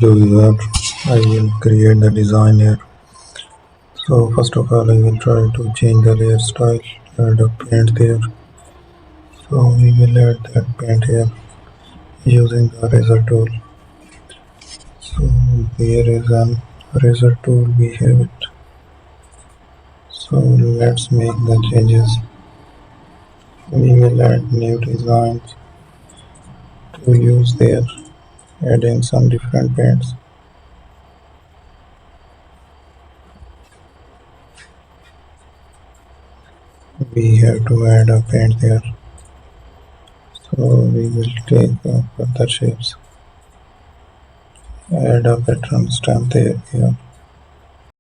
Hello viewer, I will create the design here. So first of all I will try to change the layer style, add a paint there. So we will add that paint here using the eraser tool. So there is an eraser tool, we have it. So let's make the changes. We will add new designs to use there, adding some different paints. We have to add a paint there. So we will take further shapes, add a pattern stamp there here.